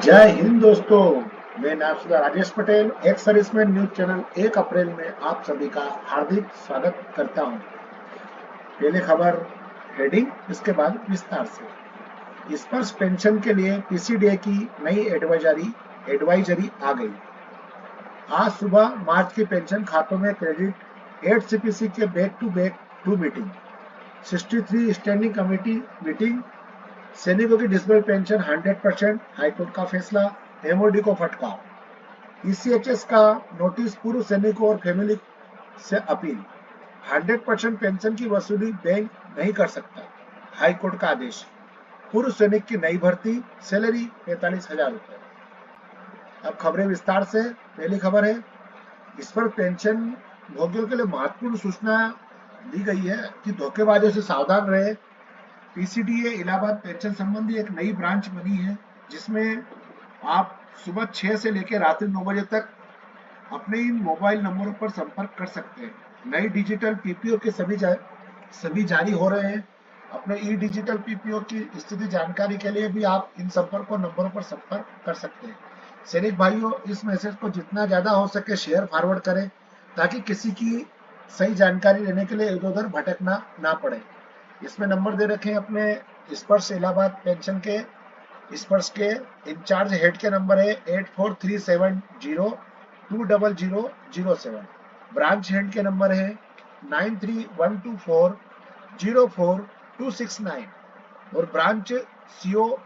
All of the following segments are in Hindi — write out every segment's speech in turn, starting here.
जय हिंद दोस्तों। मैं नाम सुधा राजेश पटेल, एक सर्विसमैन न्यूज चैनल 1 अप्रैल में आप सभी का हार्दिक स्वागत करता हूं। पहले खबर हेडिंग, इसके बाद विस्तार से। स्पर्श पेंशन के लिए पीसीडीए की नई एडवाइजरी आ गई। आज सुबह मार्च की पेंशन खातों में क्रेडिट 8 सीपीसी के back to meeting 63 standing committee meeting. सैनिकों की डिसेबल पेंशन 100%, हाईकोर्ट का फैसला, एमओडी को फटका। ईसीएचएस का नोटिस, पूर्व सैनिकों और फैमिली से अपील। 100% पेंशन की वसूली बैंक नहीं कर सकता, हाईकोर्ट का आदेश। पूर्व सैनिक की नई भर्ती, सैलरी 45,000 रुपए। अब खबरें विस्तार से। पहली खबर है, इस पर पेंशन भोगियों के लिए महत्वपूर्ण सूचना दी गई है कि धोखेबाजों से सावधान रहे। पीसीडीए इलाहाबाद पेंशन संबंधी एक नई ब्रांच बनी है, जिसमें आप सुबह 6 से लेकर रात्रि 9 बजे तक अपने इन मोबाइल नंबरों पर संपर्क कर सकते हैं। नई डिजिटल पीपीओ के सभी जारी हो रहे हैं। अपने ई डिजिटल पीपीओ की स्थिति जानकारी के लिए भी आप इन संपर्क और नंबरों पर संपर्क कर सकते हैं। सैनिक भाइयों, इस मैसेज को जितना ज्यादा हो सके शेयर फॉरवर्ड करें, ताकि किसी की सही जानकारी लेने के लिए इधर उधर भटकना ना पड़े। इसमें नंबर दे रखे हैं अपने स्पर्श इलाहाबाद पेंशन के स्पर्श के इंचार्ज हेड के नंबर है 8437020007। ब्रांच हेड के नंबर है 9312404269 और ब्रांच सीओ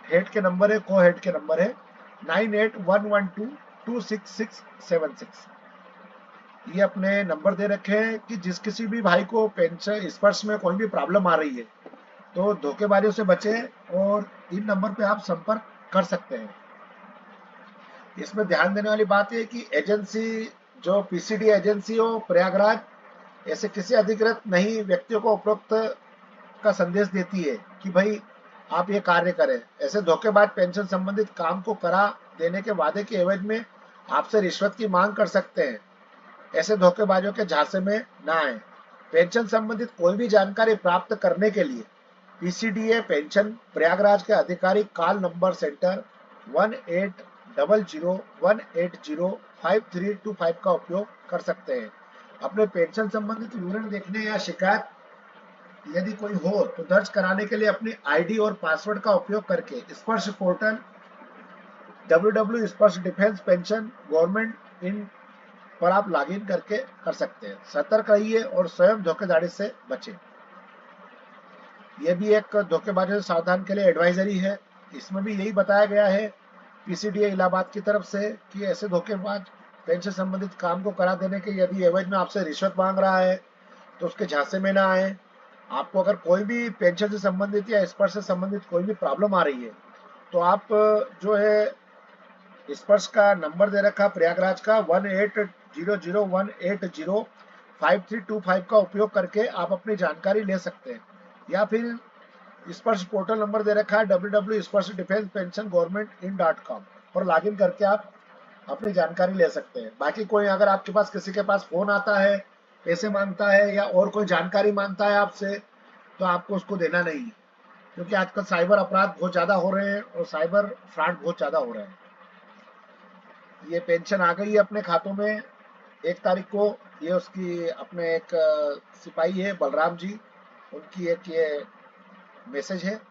हेड के नंबर है को हेड के नंबर है 9811226676। ये अपने नंबर दे रखे हैं कि जिस किसी भी भाई को पेंशन स्पर्श में कोई भी प्रॉब्लम आ रही है तो धोखेबाजों से बचें और इन नंबर पे आप संपर्क कर सकते हैं। इसमें ध्यान देने वाली बात है कि एजेंसी, जो पीसीडी एजेंसी हो प्रयागराज, ऐसे किसी अधिकृत नहीं व्यक्तियों को उपरोक्त का संदेश देती है कि भाई आप ये कार्य करें। ऐसे धोखेबाज पेंशन संबंधित काम को करा देने के वादे के एवज में आपसे रिश्वत की मांग कर सकते हैं। ऐसे धोखेबाजों के झांसे में ना आए। पेंशन संबंधित कोई भी जानकारी प्राप्त करने के लिए पीसीडीए पेंशन प्रयागराज के आधिकारिक कॉल नंबर सेंटर 18001805 का उपयोग कर सकते हैं। अपने पेंशन संबंधित विवरण देखने या शिकायत यदि कोई हो तो दर्ज कराने के लिए अपनी आईडी और पासवर्ड का उपयोग करके स्पर्श पोर्टल www स्पर्श डिफेंस पेंशन गवर्नमेंट इन पर आप लॉगिन करके कर सकते हैं। सतर्क रहिए और स्वयं धोखेधड़ी से बचें। यह भी एक धोखेबाजों से सावधान के लिए एडवाइजरी है। इसमें भी यही बताया गया है पीसीडीए इलाहाबाद की तरफ से कि ऐसे धोखेबाज पेंशन संबंधित काम को करा देने के यदि एवज में आपसे रिश्वत मांग रहा है तो उसके झांसे में ना आए। आपको अगर कोई भी पेंशन से संबंधित या स्पर्श से संबंधित कोई भी प्रॉब्लम आ रही है तो आप जो है स्पर्श का नंबर दे रखा प्रयागराज का 18001805 का उपयोग करके आप अपनी जानकारी ले सकते हैं, या फिर स्पर्श पोर्टल नंबर दे रखा है www स्पर्श defence pension government in .com और लॉगिन करके आप अपनी जानकारी ले सकते हैं। बाकी कोई अगर आपके पास किसी के पास फोन आता है, पैसे मांगता है या और कोई जानकारी मांगता है आपसे, तो आपको उसको देना नहीं है, क्योंकि आजकल साइबर अपराध बहुत ज्यादा हो रहे हैं और साइबर फ्रॉड बहुत ज्यादा हो रहे हैं। ये पेंशन आ गई है अपने खातों में 1 तारीख को। ये उसकी अपने एक सिपाही है बलराम जी, उनकी एक ये मैसेज है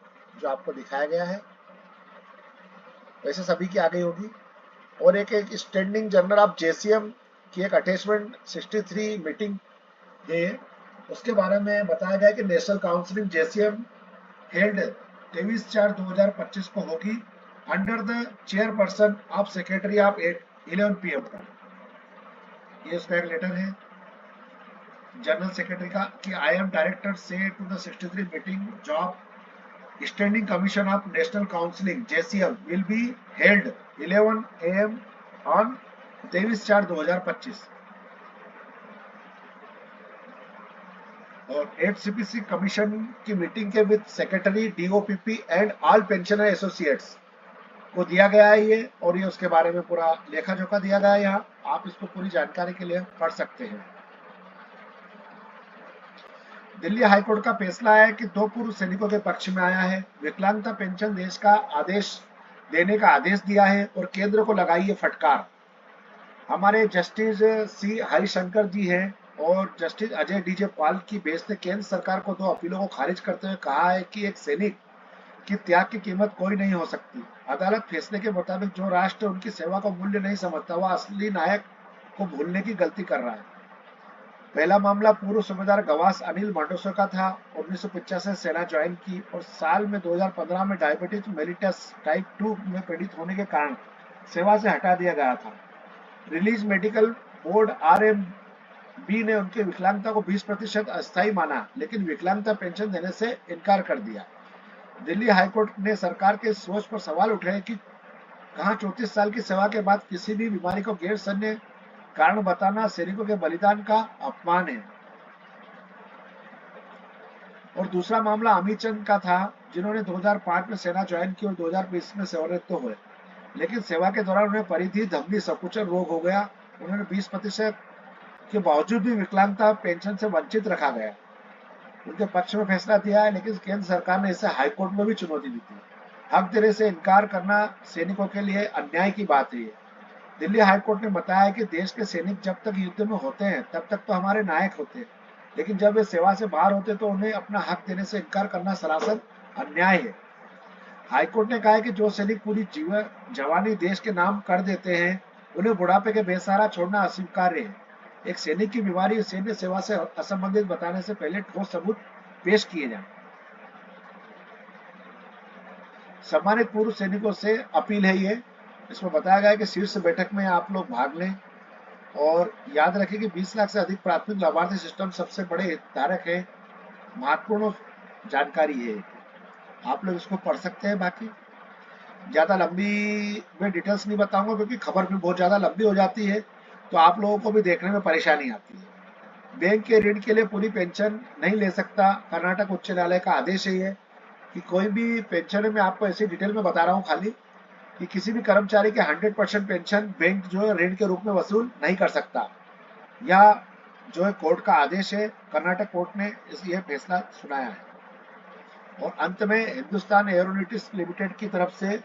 जो आपको दिखाया गया है। वैसे सभी की आ गई होगी। और एक स्टैंडिंग जर्नल ऑफ जेसीएम की एक अटैचमेंट 63 मीटिंग है, उसके बारे में बताया गया कि नेशनल काउंसिलिंग जेसीएम हेल्ड 23/4/2025 को होगी under the chairperson of secretary of 11 PM पर। ये उसका एक लेटर है जनरल सेक्रेटरी का कि आई एम डायरेक्टर से to the 63 meeting job Standing Commission of National Counseling (JCM) will be held 11 AM on 23/4/2025 और 8 CPC कमीशन की मीटिंग के with secretary DOPP and all pensioner associates को दिया गया है ये, और ये उसके बारे में पूरा लेखा जोखा दिया गया है। यहाँ आप इसको पूरी जानकारी के लिए पढ़ सकते हैं। दिल्ली हाईकोर्ट का फैसला है कि 2 पूर्व सैनिकों के पक्ष में आया है। विकलांगता पेंशन देश का आदेश देने का आदेश दिया है और केंद्र को लगाई है फटकार। हमारे जस्टिस सी हरिशंकर जी हैं और जस्टिस अजय डीजे पाल की बेंच ने केंद्र सरकार को 2 अपीलों को खारिज करते हुए कहा है कि एक सैनिक की त्याग की कीमत कोई नहीं हो सकती। अदालत फैसले के मुताबिक जो राष्ट्र उनकी सेवा को मूल्य नहीं समझता वह असली नायक को भूलने की गलती कर रहा है। पहला मामला पूर्व सूबेदार गवास अनिल मांडोसो का था। 1985 से सेना ज्वाइन की और साल में 2015 में डायबिटीज मेलिटस टाइप 2 में पीड़ित होने के कारण सेवा से हटा दिया गया था। रिलीज मेडिकल बोर्ड RMB ने उनके विकलांगता को 20% अस्थायी माना, लेकिन विकलांगता पेंशन देने से इनकार कर दिया। दिल्ली हाईकोर्ट ने सरकार के सोच पर सवाल उठाए कि कहां 34 साल की सेवा के बाद किसी भी बीमारी को गैर सैन्य कारण बताना सैनिकों के बलिदान का अपमान है। और दूसरा मामला अमित चंद का था, जिन्होंने 2005 में सेना ज्वाइन की और 2020 में सेवानिवृत्त हुए, लेकिन सेवा के दौरान उन्हें परिधि धमनी संकुचन रोग हो गया। उन्हें 20% के बावजूद भी विकलांगता पेंशन से वंचित रखा गया। उनके पक्ष में फैसला दिया है, लेकिन केंद्र सरकार ने इसे हाईकोर्ट में भी चुनौती दी थी। हक देने से इनकार करना सैनिकों के लिए अन्याय की बात है। दिल्ली हाईकोर्ट ने बताया कि देश के सैनिक जब तक युद्ध में होते हैं तब तक तो हमारे नायक होते हैं, लेकिन जब वे सेवा से बाहर होते तो उन्हें अपना हक देने से इनकार करना सरासर अन्याय है। हाईकोर्ट ने कहा है कि जो सैनिक पूरी जवानी देश के नाम कर देते हैं, उन्हें बुढ़ापे के बेसहारा छोड़ना अस्वीकार्य है। एक सैनिक की बीमारी सैन्य सेवा से असंबंधित बताने से पहले ठोस सबूत पेश किए जाए। सम्मानित पूर्व सैनिकों से अपील है ये, इसमें बताया गया है कि शीर्ष बैठक में आप लोग भाग लें और याद रखें कि 20 लाख से अधिक प्राथमिक लाभार्थी सिस्टम सबसे बड़े हितधारक है। महत्वपूर्ण जानकारी है, आप लोग इसको पढ़ सकते हैं। बाकी ज्यादा लंबी मैं डिटेल्स नहीं बताऊंगा क्योंकि खबर भी बहुत ज्यादा लंबी हो जाती है, तो आप लोगों को भी देखने में परेशानी आती है। बैंक के ऋण के लिए पूरी पेंशन नहीं ले सकता, कर्नाटक उच्च न्यायालय का आदेश है ये कि कोई भी पेंशन में, आपको ऐसी डिटेल में बता रहा हूँ खाली, कि किसी भी कर्मचारी के 100% पेंशन बैंक जो है ऋण के रूप में वसूल नहीं कर सकता। या जो है कोर्ट का आदेश है, कर्नाटक कोर्ट ने ये फैसला सुनाया है। और अंत में हिंदुस्तान एरोनॉटिक्स लिमिटेड की तरफ से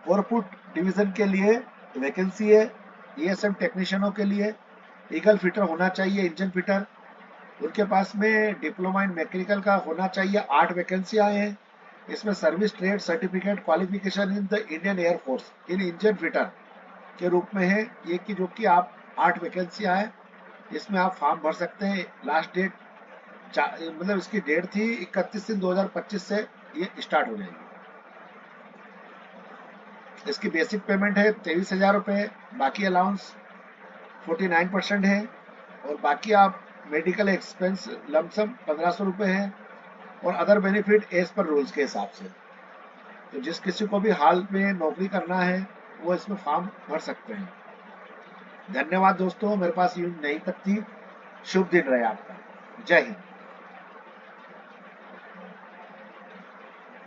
कोरपुट डिवीजन के लिए वैकेंसी है। ESM टेक्नीशियनों के लिए ईगल फिटर होना चाहिए, इंजन फिटर। उनके पास में डिप्लोमा इन मैकेनिकल का होना चाहिए। 8 वैकेंसियां हैं। इसमें service trade certificate qualification in the Indian air force in engine fitter के रूप में है ये, कि जो कि आप 8 वैकेंसियां हैं, इसमें आप फॉर्म भर सकते हैं। लास्ट डेट मतलब इसकी डेट थी 31/3/2025 से ये स्टार्ट हो जाएगी। इसकी बेसिक पेमेंट है 23,000 रुपये, बाकी अलाउंस 49% है, और बाकी आप मेडिकल एक्सपेंस लमसम 1500 रुपये है, और other benefit as per rules के हिसाब से। तो जिस किसी को भी हाल में नौकरी करना है वो इसमें फॉर्म भर सकते हैं। धन्यवाद दोस्तों, मेरे पास यूं नहीं तक थी। शुभ दिन रहे आपका। जय हिंद।